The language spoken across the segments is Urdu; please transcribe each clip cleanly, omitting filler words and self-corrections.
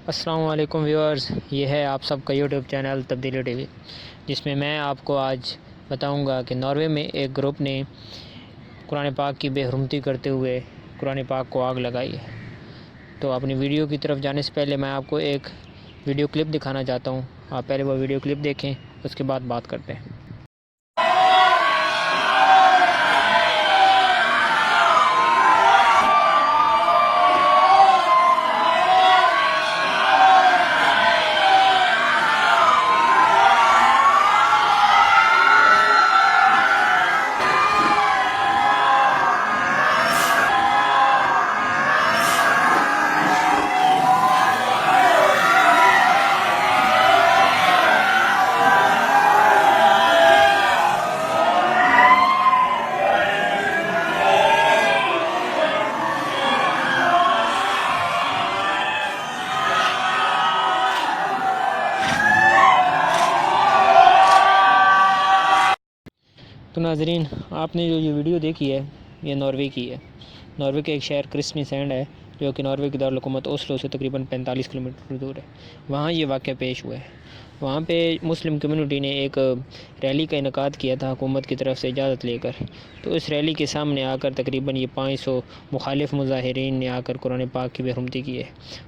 السلام علیکم ویورز، یہ ہے آپ سب کا یوٹیوب چینل تبدیلی ٹی وی، جس میں میں آپ کو آج بتاؤں گا کہ ناروے میں ایک گروپ نے قرآن پاک کی بے حرمتی کرتے ہوئے قرآن پاک کو آگ لگائی ہے۔ تو اپنی ویڈیو کی طرف جانے سے پہلے میں آپ کو ایک ویڈیو کلپ دکھانا چاہتا ہوں۔ آپ پہلے وہ ویڈیو کلپ دیکھیں، اس کے بعد بات کرتے ہیں۔ تو ناظرین، آپ نے جو یہ ویڈیو دیکھی ہے یہ ناروے کی ہے۔ ناروے کے ایک شہر کرسٹیانسینڈ ہے، جو کہ ناروے کی دارالحکومت اوسلو سے تقریباً 45 کلومیٹر دور ہے۔ وہاں یہ واقعہ پیش ہوا ہے۔ وہاں پہ مسلم کمیونٹی نے ایک ریلی کا انعقاد کیا تھا حکومت کی طرف سے اجازت لے کر۔ تو اس ریلی کے سامنے آ کر تقریباً یہ 500 مخالف مظاہرین نے آ کر قرآن پاک کی بے حرمتی کی ہے،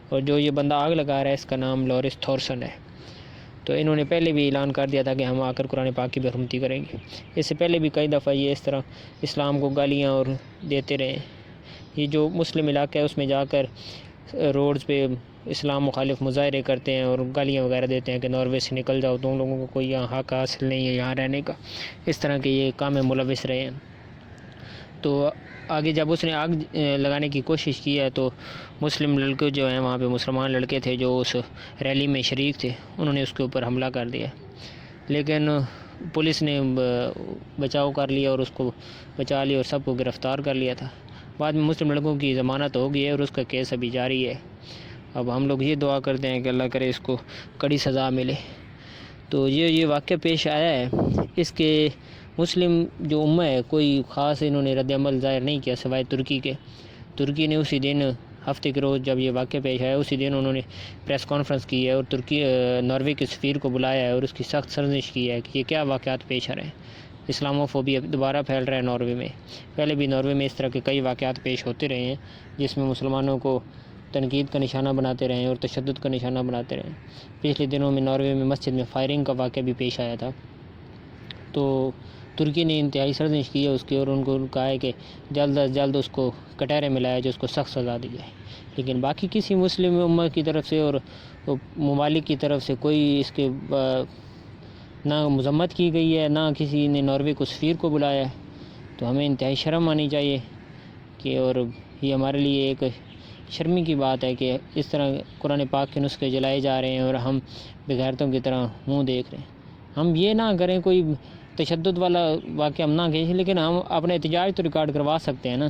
اور جو یہ بندہ آگ لگا رہا ہے اس کا نام لورس تھورسن ہے۔ تو انہوں نے پہلے بھی اعلان کر دیا تھا کہ ہم آ کر قرآن پاک کی بے حرمتی کریں گے۔ اس سے پہلے بھی کئی دفعہ یہ اس طرح اسلام کو گالیاں اور دیتے رہے ہیں۔ یہ جو مسلم علاقہ ہے اس میں جا کر روڈز پہ اسلام مخالف مظاہرے کرتے ہیں اور گالیاں وغیرہ دیتے ہیں کہ ناروے سے نکل جاؤ، تم لوگوں کو کوئی یہاں حق حاصل نہیں ہے یہاں رہنے کا۔ اس طرح کے یہ کام میں ملوث رہے ہیں۔ تو آگے جب اس نے آگ لگانے کی کوشش کی ہے تو مسلم لڑکے جو ہیں، وہاں پہ مسلمان لڑکے تھے جو اس ریلی میں شریک تھے، انہوں نے اس کے اوپر حملہ کر دیا، لیکن پولیس نے بچاؤ کر لیا اور اس کو بچا لیا اور سب کو گرفتار کر لیا تھا۔ بعد میں مسلم لڑکوں کی ضمانت ہو گئی ہے اور اس کا کیس ابھی جاری ہے۔ اب ہم لوگ یہ دعا کرتے ہیں کہ اللہ کرے اس کو کڑی سزا ملے۔ تو یہ واقعہ پیش آیا ہے، اس کے مسلم جو امہ ہے کوئی خاص انہوں نے رد عمل ظاہر نہیں کیا سوائے ترکی کے۔ ترکی نے اسی دن ہفتے کے روز جب یہ واقعہ پیش آیا اسی دن انہوں نے پریس کانفرنس کی ہے اور ناروے کے سفیر کو بلایا ہے اور اس کی سخت سرزنش کی ہے کہ یہ کیا واقعات پیش آ رہے ہیں۔ اسلاموفوبیا دوبارہ پھیل رہا ہے ناروے میں۔ پہلے بھی ناروے میں اس طرح کے کئی واقعات پیش ہوتے رہے ہیں جس میں مسلمانوں کو تنقید کا نشانہ بناتے رہے ہیں اور تشدد کا نشانہ بناتے رہے ہیں۔ پچھلے دنوں میں ناروے میں مسجد میں فائرنگ کا واقعہ بھی پیش آیا تھا۔ تو ترکی نے انتہائی سرزنش کی ہے اس کی اور ان کو کہا ہے کہ جلد از جلد اس کو کٹہرے میں لایا جائے، اس کو سخت سزا دی جائے۔ لیکن باقی کسی مسلم امہ کی طرف سے اور ممالک کی طرف سے کوئی اس کے نہ مذمت کی گئی ہے، نہ کسی نے ناروے کو سفیر کو بلایا ہے۔ تو ہمیں انتہائی شرم آنی چاہیے کہ، اور یہ ہمارے لیے ایک شرمی کی بات ہے کہ اس طرح قرآن پاک کے نسخے جلائے جا رہے ہیں اور ہم بغیرتوں کی طرح منہ دیکھ رہے ہیں۔ ہم یہ نہ کریں، کوئی تشدد والا واقعہ ہم نہ کہیں، لیکن ہم اپنا احتجاج تو ریکارڈ کروا سکتے ہیں نا۔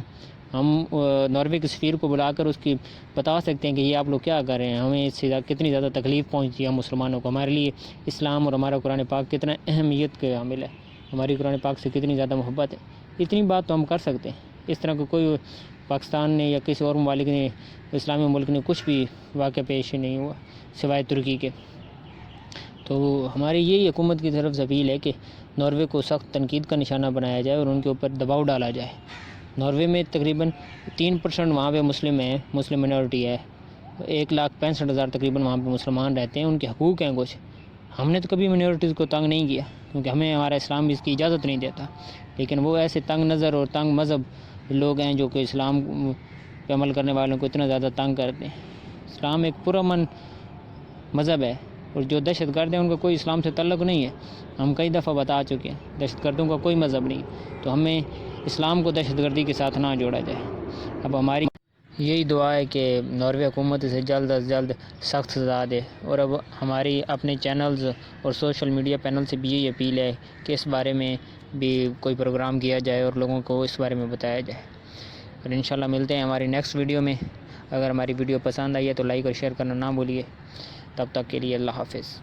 ہم ناروے کے سفیر کو بلا کر اس کی بتا سکتے ہیں کہ یہ آپ لوگ کیا کر رہے ہیں، ہمیں اس سے کتنی زیادہ تکلیف پہنچتی ہے ہم مسلمانوں کو، ہمارے لیے اسلام اور ہمارا قرآن پاک کتنا اہمیت کے حامل ہے، ہماری قرآن پاک سے کتنی زیادہ محبت ہے۔ اتنی بات تو ہم کر سکتے ہیں۔ اس طرح کا کوئی پاکستان نے یا کسی اور ممالک نے، اسلامی ملک نے کچھ بھی واقعہ پیش نہیں ہوا سوائے ترکی کے۔ تو ہماری یہی حکومت کی طرف سے اپیل ہے کہ ناروے کو سخت تنقید کا نشانہ بنایا جائے اور ان کے اوپر دباؤ ڈالا جائے۔ ناروے میں تقریباً 3% وہاں پہ مسلم ہیں، مسلم مینورٹی ہے۔ 1,65,000 تقریباً وہاں پہ مسلمان رہتے ہیں، ان کے حقوق ہیں کچھ۔ ہم نے تو کبھی مینورٹیز کو تنگ نہیں کیا کیونکہ ہمیں ہمارا اسلام اس کی اجازت نہیں دیتا، لیکن وہ ایسے تنگ نظر اور تنگ مذہب لوگ ہیں جو کہ اسلام پہ عمل کرنے والوں کو اتنا زیادہ تنگ کرتے ہیں۔ اسلام ایک پرامن مذہب ہے، اور جو دہشت گرد ہیں ان کا کوئی اسلام سے تعلق نہیں ہے۔ ہم کئی دفعہ بتا چکے ہیں دہشت گردوں کا کوئی مذہب نہیں، تو ہمیں اسلام کو دہشت گردی کے ساتھ نہ جوڑا جائے۔ اب ہماری یہی دعا ہے کہ ناروے حکومت سے جلد از جلد سخت سزا دے، اور اب ہماری اپنے چینلز اور سوشل میڈیا پینل سے بھی یہی اپیل ہے کہ اس بارے میں بھی کوئی پروگرام کیا جائے اور لوگوں کو اس بارے میں بتایا جائے۔ اور انشاءاللہ ملتے ہیں ہماری نیکسٹ ویڈیو میں۔ اگر ہماری ویڈیو پسند آئی ہے تو لائک اور شیئر کرنا نہ بھولیے۔ تب تک کے لیے اللہ حافظ۔